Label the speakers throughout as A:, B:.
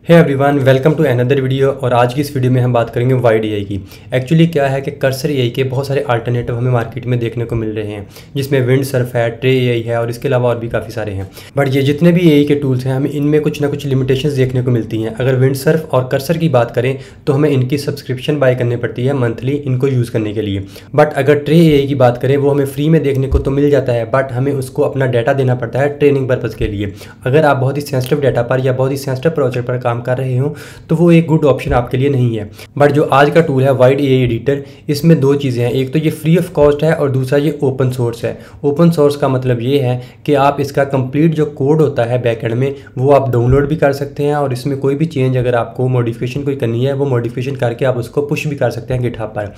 A: Hey everyone, welcome to another video. और आज की इस वीडियो में हम बात करेंगे वाइड एआई की। एक्चुअली क्या है कि कर्सर एआई के बहुत सारे अल्टरनेटिव हमें मार्केट में देखने को मिल रहे हैं, जिसमें विंडसर्फ है, ट्रे एआई है और इसके अलावा और भी काफ़ी सारे हैं। बट ये जितने भी एआई के टूल्स हैं, हमें इनमें कुछ ना कुछ लिमिटेशंस देखने को मिलती हैं। अगर विंडसर्फ और कर्सर की बात करें तो हमें इनकी सब्सक्रिप्शन बाय करनी पड़ती है मंथली इनको यूज़ करने के लिए। बट अगर ट्रे एआई की बात करें वो हमें फ्री में देखने को तो मिल जाता है, बट हमें उसको अपना डाटा देना पड़ता है ट्रेनिंग पर्पज़ के लिए। अगर आप बहुत ही सेंसिटिव डाटा पर या बहुत ही सेंसिटिव प्रोजेक्ट पर काम कर रहे हो तो वो एक गुड ऑप्शन आपके लिए नहीं है। बट जो आज का टूल है वाइड एआई एडिटर, इसमें दो चीज़ें हैं। एक तो ये फ्री ऑफ कॉस्ट है और दूसरा ये ओपन सोर्स है। ओपन सोर्स का मतलब ये है कि आप इसका कंप्लीट जो कोड होता है बैकएंड में वो आप डाउनलोड भी कर सकते हैं और इसमें कोई भी चेंज अगर आपको मॉडिफिकेशन कोई करनी है वो मॉडिफिकेशन करके आप उसको पुश भी कर सकते हैं गिटहब पर।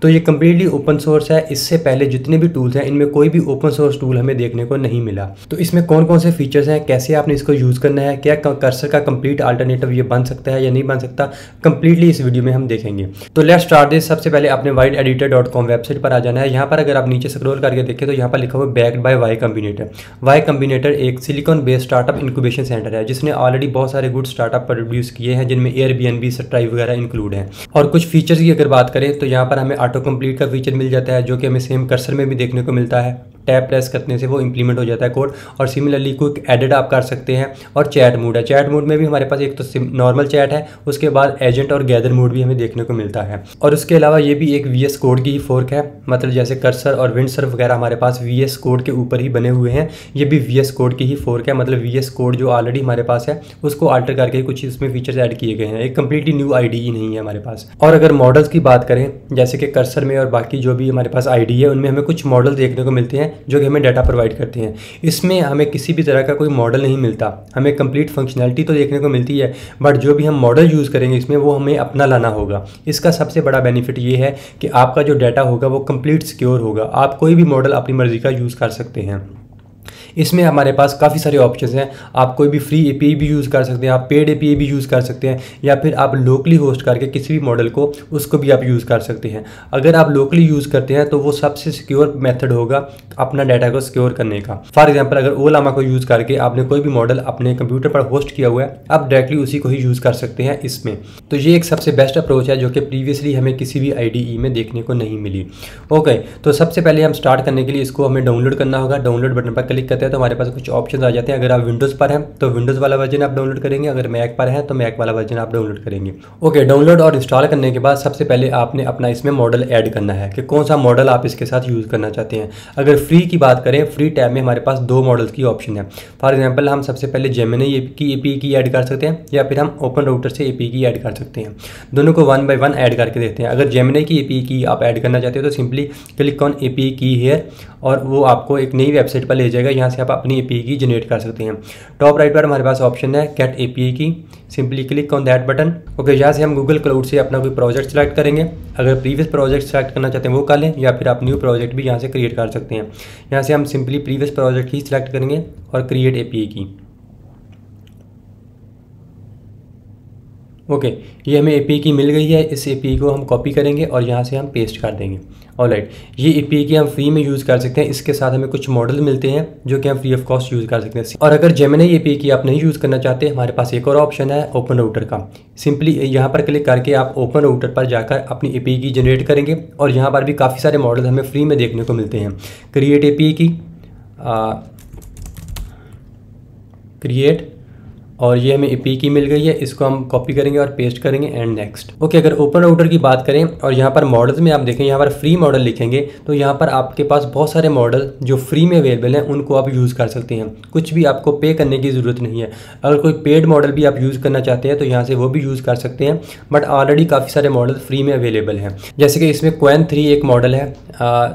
A: तो ये कम्प्लीटली ओपन सोर्स है। इससे पहले जितने भी टूल्स हैं इनमें कोई भी ओपन सोर्स टूल हमें देखने को नहीं मिला। तो इसमें कौन कौन से फीचर्स हैं, कैसे आपने इसको यूज़ करना है, क्या कर्सर का कंप्लीट अल्टरनेटिव ये बन सकता है या नहीं बन सकता, कंप्लीटली इस वीडियो में हम देखेंगे। तो लेट्स स्टार्ट दिस। सबसे पहले आपने wideeditor.com वेबसाइट पर आ जाना है। यहाँ पर अगर आप नीचे स्क्रॉल करके देखें तो यहाँ पर लिखा हुआ backed by Y Combinator. Y Combinator एक silicon based startup incubation centre है जिसने ऑलरेडी बहुत सारे गुड स्टार्टअप प्रोड्यूस किए हैं, जिनमें एयरबीएनबी, स्ट्राइव वगैरह इंक्लूड हैं। और कुछ फीचर्स की अगर बात करें तो यहाँ पर हमें ऑटो कंप्लीट का फीचर मिल जाता है, जो कि हमें सेम कर्सर में भी देखने को मिलता है। टैब प्रेस करने से वो इंप्लीमेंट हो जाता है कोड। और सिमिलरली क्विक एडिट आप कर सकते हैं। और चैट मोड है। चैट मोड में भी हमारे पास एक तो नॉर्मल चैट है, उसके बाद एजेंट और गैदर मोड भी हमें देखने को मिलता है। और उसके अलावा ये भी एक वीएस कोड की ही फोर्क है, मतलब जैसे कर्सर और विंडसर्फ वगैरह हमारे पास वीएस कोड के ऊपर ही बने हुए हैं, ये भी वीएस कोड की ही फोर्क है। मतलब वीएस कोड जो ऑलरेडी हमारे पास है उसको अल्टर करके कुछ इसमें फीचर्स ऐड किए गए हैं। एक कम्प्लीटली न्यू आईडीई नहीं है हमारे पास। और अगर मॉडल्स की बात करें, जैसे कि कर्सर में और बाकी जो भी हमारे पास आईडी है उनमें हमें कुछ मॉडल देखने को मिलते हैं जो कि हमें डाटा प्रोवाइड करते हैं। इसमें हमें किसी भी तरह का कोई मॉडल नहीं मिलता, हमें कंप्लीट फंक्शनैलिटी तो देखने को मिलती है, बट जो भी हम मॉडल यूज़ करेंगे इसमें वो हमें अपना लाना होगा। इसका सबसे बड़ा बेनिफिट ये है कि आपका जो डाटा होगा वो कंप्लीट सिक्योर होगा। आप कोई भी मॉडल अपनी मर्जी का यूज़ कर सकते हैं। इसमें हमारे पास काफ़ी सारे ऑप्शंस हैं। आप कोई भी फ्री एपीआई भी यूज़ कर सकते हैं, आप पेड एपीआई भी यूज़ कर सकते हैं, या फिर आप लोकली होस्ट करके किसी भी मॉडल को उसको भी आप यूज़ कर सकते हैं। अगर आप लोकली यूज़ करते हैं तो वो सबसे सिक्योर मेथड होगा अपना डाटा को सिक्योर करने का। फॉर एग्जाम्पल, अगर ओलामा को यूज़ करके आपने कोई भी मॉडल अपने कंप्यूटर पर होस्ट किया हुआ है, आप डायरेक्टली उसी को ही यूज़ कर सकते हैं इसमें। तो ये एक सबसे बेस्ट अप्रोच है जो कि प्रीवियसली हमें किसी भी आईडीई में देखने को नहीं मिली। ओके, तो सबसे पहले हम स्टार्ट करने के लिए इसको हमें डाउनलोड करना होगा। डाउनलोड बटन पर क्लिक करते हैं तो हमारे पास कुछ ऑप्शंस आ जाते हैं। अगर आप विंडोज़ पर हैं तो विंडोज़ वाला वर्जन आप डाउनलोड करेंगे, अगर मैक पर हैं तो मैक वाला वर्जन आप डाउनलोड करेंगे। ओके, डाउनलोड और इंस्टॉल करने के बाद सबसे पहले आपने अपना इसमें मॉडल ऐड करना है कि कौन सा मॉडल आप इसके साथ यूज़ करना चाहते हैं। अगर फ्री की बात करें, फ्री टैब में हमारे पास दो मॉडल्स की ऑप्शन है। फॉर एग्जाम्पल, हम सबसे पहले जेमिनी की एपीआई की ऐड कर सकते हैं, या फिर हम ओपन राउटर से एपीआई की ऐड कर सकते हैं। दोनों को 1 बाय 1 ऐड करके देखते हैं। अगर जेमिनी की एपीआई की आप ऐड करना चाहते हो तो सिंपली क्लिक ऑन एपीआई की हेयर और वो आपको एक नई वेबसाइट पर ले जाएगा। यहाँ से आप अपनी एपीआई की जनरेट कर सकते हैं। टॉप राइट पर हमारे पास ऑप्शन है गेट एपीआई की, simply click on that button. Okay, यहाँ से हम गूगल क्लाउड से अपना कोई प्रोजेक्ट सेलेक्ट करेंगे। अगर प्रीवियस प्रोजेक्ट सेलेक्ट करना चाहते हैं वो कर लें, या फिर आप न्यू प्रोजेक्ट भी यहाँ से क्रिएट कर सकते हैं। यहाँ से हम सिंपली प्रीवियस प्रोजेक्ट ही सिलेक्ट करेंगे और क्रिएट एपीआई की। ओके, ये हमें एपीआई की मिल गई है। इस एपीआई को हम कॉपी करेंगे और यहाँ से हम पेस्ट कर देंगे। ऑलराइट, ये एपीआई की हम फ्री में यूज़ कर सकते हैं। इसके साथ हमें कुछ मॉडल मिलते हैं जो कि हम फ्री ऑफ कॉस्ट यूज़ कर सकते हैं। और अगर जेमिनी एपीआई की आप नहीं यूज़ करना चाहते, हमारे पास एक और ऑप्शन है ओपन राउटर का। सिंपली यहाँ पर क्लिक करके आप ओपन राउटर पर जाकर अपनी एपीआई की जनरेट करेंगे और यहाँ पर भी काफ़ी सारे मॉडल हमें फ्री में देखने को मिलते हैं। क्रिएट एपीआई की, क्रिएट, और ये हमें एपीआई की मिल गई है। इसको हम कॉपी करेंगे और पेस्ट करेंगे एंड नेक्स्ट। ओके, अगर ओपन राउटर की बात करें और यहाँ पर मॉडल्स में आप देखें, यहाँ पर फ्री मॉडल लिखेंगे तो यहाँ पर आपके पास बहुत सारे मॉडल जो फ्री में अवेलेबल हैं उनको आप यूज़ कर सकते हैं। कुछ भी आपको पे करने की ज़रूरत नहीं है। अगर कोई पेड मॉडल भी आप यूज़ करना चाहते हैं तो यहाँ से वो भी यूज़ कर सकते हैं, बट ऑलरेडी काफ़ी सारे मॉडल फ्री में अवेलेबल हैं। जैसे कि इसमें क्वेन 3 एक मॉडल है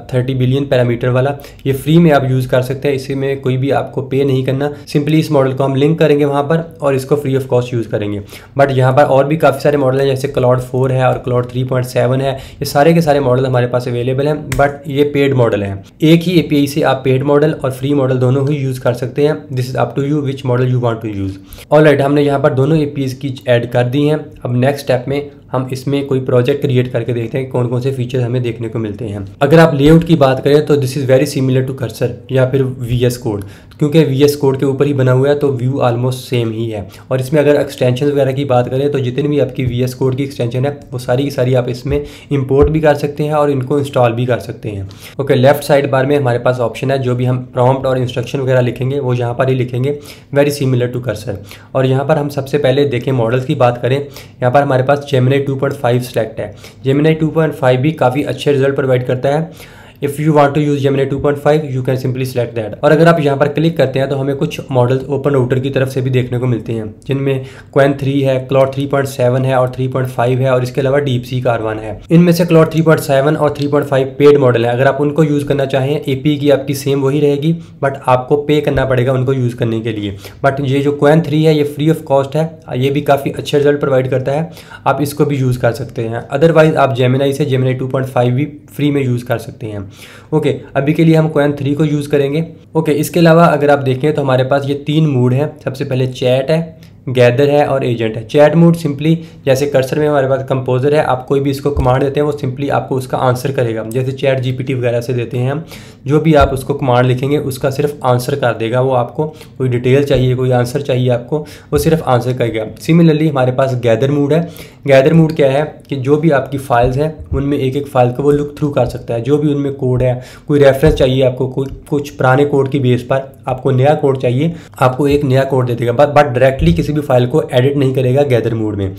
A: 30 बिलियन पैरामीटर वाला, ये फ्री में आप यूज़ कर सकते हैं। इसमें कोई भी आपको पे नहीं करना। सिंपली इस मॉडल को हम लिंक करेंगे वहाँ पर और इसको फ्री ऑफ कॉस्ट यूज़ करेंगे। बट यहाँ पर और भी काफ़ी सारे मॉडल हैं, जैसे क्लाउड 4 है और क्लाउड 3.7 है। ये सारे के सारे मॉडल हमारे पास अवेलेबल हैं, बट ये पेड मॉडल हैं। एक ही एपीआई से आप पेड मॉडल और फ्री मॉडल दोनों ही यूज़ कर सकते हैं। This is up to you which model you want to use. Alright, हमने यहाँ पर दोनों एपीआईज की ऐड कर दी हैं। अब नेक्स्ट स्टेप में हम इसमें कोई प्रोजेक्ट क्रिएट करके देखते हैं कौन कौन से फीचर हमें देखने को मिलते हैं। अगर आप लेआउट की बात करें तो this is very similar to Cursor या फिर VS कोड, क्योंकि VS कोड के ऊपर ही बना हुआ है तो व्यू ऑलमोस्ट सेम ही है। और इसमें अगर एक्सटेंशन वगैरह की बात करें तो जितनी भी आपकी VS कोड की एक्सटेंशन है वो सारी की सारी आप इसमें इंपोर्ट भी कर सकते हैं और इनको इंस्टॉल भी कर सकते हैं। ओके, लेफ्ट साइड बार में हमारे पास ऑप्शन है, जो भी हम प्रॉम्प्ट और इंस्ट्रक्शन वगैरह लिखेंगे वो यहाँ पर ही लिखेंगे, वेरी सिमिलर टू कर्सर। और यहाँ पर हम सबसे पहले देखें मॉडल्स की बात करें, यहाँ पर हमारे पास जेमिनी 2.5 सेलेक्ट है। जेमिनी 2.5 भी काफ़ी अच्छे रिजल्ट प्रोवाइड करता है। If you want to use Gemini 2.5 you can simply select that. और अगर आप यहाँ पर क्लिक करते हैं तो हमें कुछ मॉडल्स ओपन राउटर की तरफ से भी देखने को मिलते हैं, जिनमें क्वेन 3 है, क्लॉड 3.7 है और 3.5 है और इसके अलावा डीपसीक R1 है। इनमें से क्लॉड 3.7 और 3.5 पेड मॉडल है। अगर आप उनको यूज़ करना चाहें API की आपकी सेम वही रहेगी, बट आपको पे करना पड़ेगा उनको यूज़ करने के लिए। बट ये जो क्वेन 3 है ये फ्री ऑफ कॉस्ट है, ये भी काफ़ी अच्छे रिजल्ट प्रोवाइड करता है, आप इसको भी यूज़ कर सकते हैं। अदरवाइज आप जेमिनी से जेमिनी 2.5 भी फ्री में यूज़ कर सकते हैं। ओके, अभी के लिए हम क्वेन 3 को यूज़ करेंगे। ओके, इसके अलावा अगर आप देखें तो हमारे पास ये 3 मूड हैं। सबसे पहले चैट है, गैदर है और एजेंट है। चैट मोड सिंपली जैसे कर्सर में हमारे पास कंपोजर है, आप कोई भी इसको कमांड देते हैं वो सिंपली आपको उसका आंसर करेगा, जैसे चैट GPT वगैरह से देते हैं हम, जो भी आप उसको कमांड लिखेंगे उसका सिर्फ आंसर कर देगा वो। आपको कोई डिटेल चाहिए, कोई आंसर चाहिए आपको, वो सिर्फ आंसर करेगा। सिमिलरली हमारे पास गैदर मोड है। गैदर मोड क्या है कि जो भी आपकी फाइल्स हैं उनमें एक एक फाइल को वो लुक थ्रू कर सकता है। जो भी उनमें कोड है, कोई रेफरेंस चाहिए आपको, कोई कुछ पुराने कोड की बेस पर आपको नया कोड चाहिए, आपको एक नया कोड दे देगा, बट डायरेक्टली किसी भी फाइल को एडिट नहीं करेगा गैदर मोड में।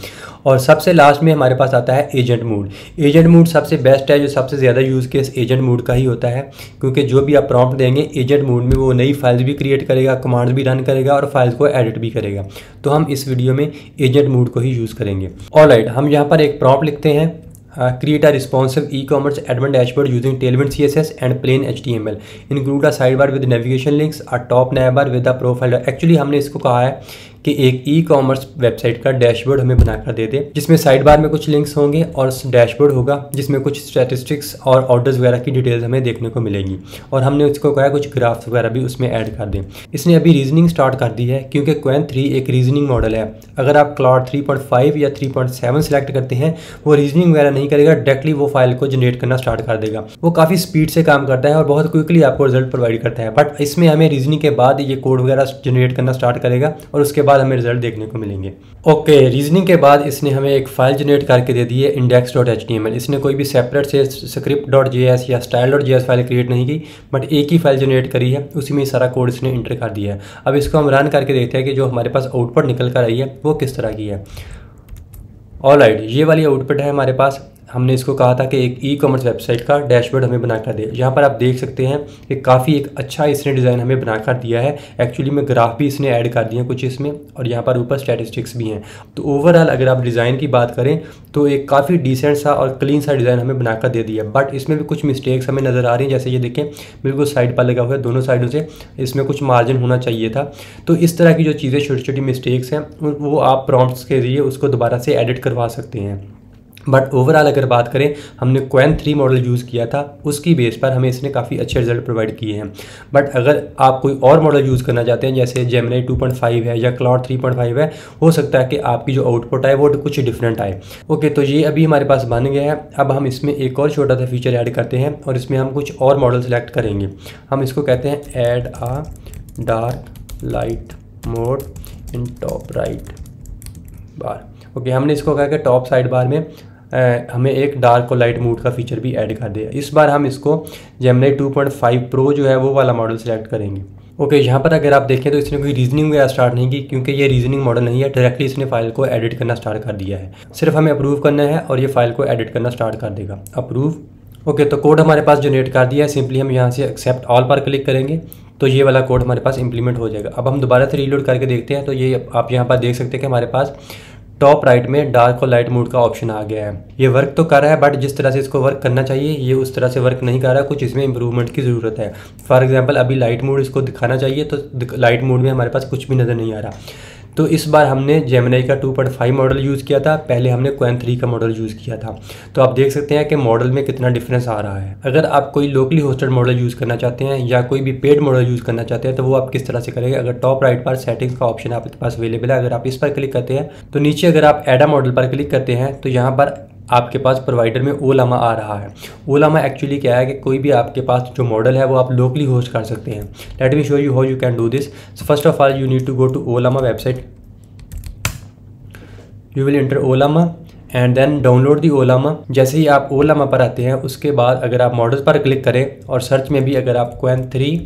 A: और सबसे लास्ट में हमारे पास आता है एजेंट मोड। एजेंट मोड सबसे बेस्ट है, जो सबसे ज़्यादा यूज़ केस एजेंट मोड का ही होता है, क्योंकि जो भी आप प्रॉम्प्ट देंगे एजेंट मोड में वो नई फाइल्स भी क्रिएट करेगा, कमांड्स भी रन करेगा और फाइल्स को एडिट भी करेगा। तो हम इस वीडियो में एजेंट मोड को ही यूज़ करेंगे। ऑलराइट, हम यहाँ पर एक प्रॉम्प्ट लिखते हैं, create a responsive e-commerce admin dashboard using Tailwind CSS and plain HTML. Include a sidebar with navigation links, a top navbar with a profile. Actually हमने इसको कहा है कि एक ई-कॉमर्स वेबसाइट का डैशबोर्ड हमें बनाकर दे दे, जिसमें साइड बार में कुछ लिंक्स होंगे और डैशबोर्ड होगा जिसमें कुछ स्टैटिस्टिक्स और ऑर्डर्स वगैरह की डिटेल्स हमें देखने को मिलेंगी। और हमने उसको कहा कुछ ग्राफ्स वगैरह भी उसमें ऐड कर दें। इसने अभी रीजनिंग स्टार्ट कर दी है, क्योंकि क्वेन 3 एक रीजनिंग मॉडल है। अगर आप क्लॉड 3.5 या 3.7 सेलेक्ट करते हैं वो रीजनिंग वगैरह नहीं करेगा, डायरेक्टली वो फाइल को जनरेट करना स्टार्ट कर देगा। वो काफ़ी स्पीड से काम करता है और बहुत क्विकली आपको रिजल्ट प्रोवाइड करता है। बट इसमें हमें रीजनिंग के बाद ये कोड वगैरह जनरेट करना स्टार्ट करेगा और उसके बाद हमें रिजल्ट देखने को मिलेंगे। ओके, रीजनिंग के बाद इसने हमें एक फाइल जनरेट करके दे दी है index.html। इसने कोई भी सेपरेट से script.js या style.js फाइल क्रिएट नहीं की, बट एक ही फाइल जनरेट करी है, उसी में सारा कोड इसने इंटर कर दिया है। अब इसको हम रन करके देखते हैं कि जो हमारे पास आउटपुट निकल कर आई है वो किस तरह की है। ऑलराइट, ये वाली आउटपुट है हमारे पास। हमने इसको कहा था कि एक ई-कॉमर्स वेबसाइट का डैशबोर्ड हमें बनाकर दे। यहाँ पर आप देख सकते हैं कि काफ़ी एक अच्छा इसने डिज़ाइन हमें बनाकर दिया है। एक्चुअली में ग्राफ भी इसने ऐड कर दिए हैं कुछ इसमें, और यहाँ पर ऊपर स्टैटिस्टिक्स भी हैं। तो ओवरऑल अगर आप डिज़ाइन की बात करें तो एक काफ़ी डिसेंट सा और क्लीन सा डिज़ाइन हमें बनाकर दे दिया है। बट इसमें भी कुछ मिस्टेक्स हमें नज़र आ रही हैं, जैसे ये देखें बिल्कुल साइड पर लगा हुआ है, दोनों साइडों से इसमें कुछ मार्जिन होना चाहिए था। तो इस तरह की जो चीज़ें छोटी छोटी मिस्टेक्स हैं वो आप प्रॉम्प्ट्स के जरिए उसको दोबारा से एडिट करवा सकते हैं। बट ओवरऑल अगर बात करें, हमने क्वेन 3 मॉडल यूज़ किया था, उसकी बेस पर हमें इसने काफ़ी अच्छे रिजल्ट प्रोवाइड किए हैं। बट अगर आप कोई और मॉडल यूज़ करना चाहते हैं, जैसे जेमिनी 2.5 है या क्लॉड 3.5 है, हो सकता है कि आपकी जो आउटपुट आए वो कुछ डिफरेंट आए। ओके, तो ये अभी हमारे पास बन गया है। अब हम इसमें एक और छोटा सा फीचर ऐड करते हैं और इसमें हम कुछ और मॉडल सेलेक्ट करेंगे। हम इसको कहते हैं add a dark light mode in top right bar. Okay, हमने इसको कहा कि टॉप साइड बार में हमें एक डार्क और लाइट मोड का फीचर भी ऐड कर दिया। इस बार हम इसको जेमिनी 2.5 प्रो जो है वो वाला मॉडल सेलेक्ट करेंगे। ओके, यहाँ पर अगर आप देखें तो इसने कोई रीजनिंग वगैरह स्टार्ट नहीं की, क्योंकि ये रीजनिंग मॉडल नहीं है, डायरेक्टली इसने फाइल को एडिट करना स्टार्ट कर दिया है। सिर्फ हमें अप्रूव करना है और ये फाइल को एडिट करना स्टार्ट कर देगा। अप्रूव। ओके, तो कोड हमारे पास जनरेट कर दिया है। सिंपली हम यहाँ से एक्सेप्ट ऑल पर क्लिक करेंगे तो ये वाला कोड हमारे पास इंप्लीमेंट हो जाएगा। अब हम दोबारा से रीलोड करके देखते हैं तो ये आप यहाँ पर देख सकते हैं कि हमारे पास टॉप राइट में डार्क और लाइट मोड का ऑप्शन आ गया है। ये वर्क तो कर रहा है, बट जिस तरह से इसको वर्क करना चाहिए ये उस तरह से वर्क नहीं कर रहा है। कुछ इसमें इंप्रूवमेंट की ज़रूरत है। फॉर एग्जांपल अभी लाइट मोड इसको दिखाना चाहिए तो लाइट मोड में हमारे पास कुछ भी नज़र नहीं आ रहा। तो इस बार हमने जेमिनी का 2.5 मॉडल यूज़ किया था, पहले हमने क्वेन 3 का मॉडल यूज़ किया था। तो आप देख सकते हैं कि मॉडल में कितना डिफरेंस आ रहा है। अगर आप कोई लोकली होस्टेड मॉडल यूज़ करना चाहते हैं या कोई भी पेड मॉडल यूज़ करना चाहते हैं तो वो आप किस तरह से करेंगे। अगर टॉप राइट पर सेटिंग्स का ऑप्शन आपके पास अवेलेबल है, अगर आप इस पर क्लिक करते हैं तो नीचे अगर आप ऐड अ मॉडल पर क्लिक करते हैं तो यहाँ पर आपके पास प्रोवाइडर में ओलामा आ रहा है। ओलामा एक्चुअली क्या है कि कोई भी आपके पास जो मॉडल है वो आप लोकली होस्ट कर सकते हैं। Let me show you how you can do this. First of all you need to go to Ollama website. You will enter Ollama and then download the Ollama. जैसे ही आप ओलामा पर आते हैं उसके बाद अगर आप मॉडल्स पर क्लिक करें और सर्च में भी अगर आप क्वेन 3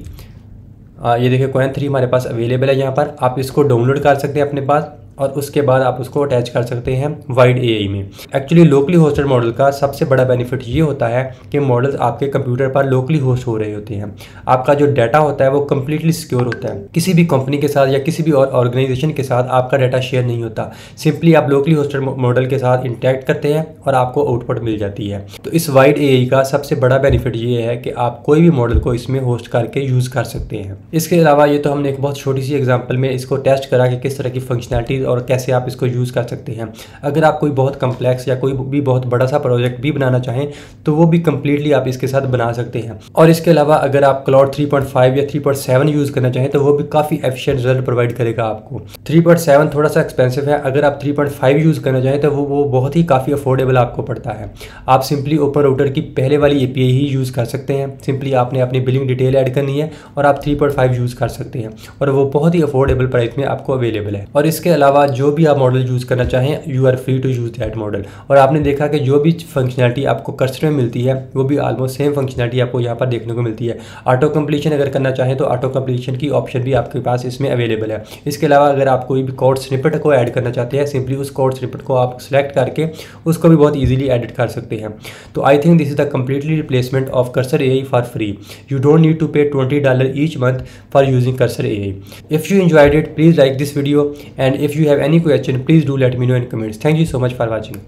A: ये देखिए क्वेन 3 हमारे पास अवेलेबल है। यहाँ पर आप इसको डाउनलोड कर सकते हैं अपने पास और उसके बाद आप उसको अटैच कर सकते हैं वाइड एआई में। एक्चुअली लोकली होस्टेड मॉडल का सबसे बड़ा बेनिफिट ये होता है कि मॉडल्स आपके कंप्यूटर पर लोकली होस्ट हो रहे होते हैं। आपका जो डाटा होता है वो कम्प्लीटली सिक्योर होता है। किसी भी कंपनी के साथ या किसी भी और ऑर्गेनाइजेशन के साथ आपका डाटा शेयर नहीं होता। सिंपली आप लोकली होस्टेड मॉडल के साथ इंटरेक्ट करते हैं और आपको आउटपुट मिल जाती है। तो इस वाइड एआई का सबसे बड़ा बेनिफिट ये है कि आप कोई भी मॉडल को इसमें होस्ट करके यूज़ कर सकते हैं। इसके अलावा ये तो हमने एक बहुत छोटी सी एग्जाम्पल में इसको टेस्ट करा कि किस तरह की फंक्शनैलिटीज़ और कैसे आप इसको यूज़ कर सकते हैं। अगर आप कोई बहुत कम्प्लेक्स या कोई भी बहुत बड़ा सा प्रोजेक्ट भी बनाना चाहें तो वो भी कम्प्लीटली आप इसके साथ बना सकते हैं। और इसके अलावा अगर आप क्लाउड 3.5 या 3.7 यूज़ करना चाहें तो वो भी काफ़ी एफिशिएंट रिजल्ट प्रोवाइड करेगा आपको। 3.7 थोड़ा सा एक्सपेंसिव है, अगर आप 3.5 यूज़ करना चाहें तो वो बहुत ही काफ़ी अफोर्डेबल आपको पड़ता है। आप सिंपली ओपन राउटर की पहले वाली एपीआई ही यूज़ कर सकते हैं। सिंपली आपने अपनी बिलिंग डिटेल ऐड करनी है और आप 3.5 यूज़ कर सकते हैं और वो बहुत ही अफोर्डेबल प्राइस में आपको अवेलेबल है। और इसके अलावा जो भी आप मॉडल यूज़ करना चाहें you are free to use that model. और आपने देखा कि जो भी फंक्शनैलिटी आपको कर्सर में मिलती है वो भी ऑलमोस्ट सेम फंक्शनैलिटी आपको यहाँ पर देखने को मिलती है। ऑटो कंप्लीशन अगर करना चाहें तो ऑटो कंप्लीशन की ऑप्शन भी आपके पास इसमें अवेलेबल है। इसके अलावा अगर आप कोई भी कोड स्निपेट को ऐड करना चाहते हैं सिंपली उस कोड स्निपेट को आप सेलेक्ट करके उसको भी बहुत ईजिली एडिट कर सकते हैं। तो I think this is the completely replacement of Cursor AI for free. You don't need to pay $20 each month for using Cursor AI. If you enjoyed it, please like this video, and if you have any question please do let me know in comments. Thank you so much for watching.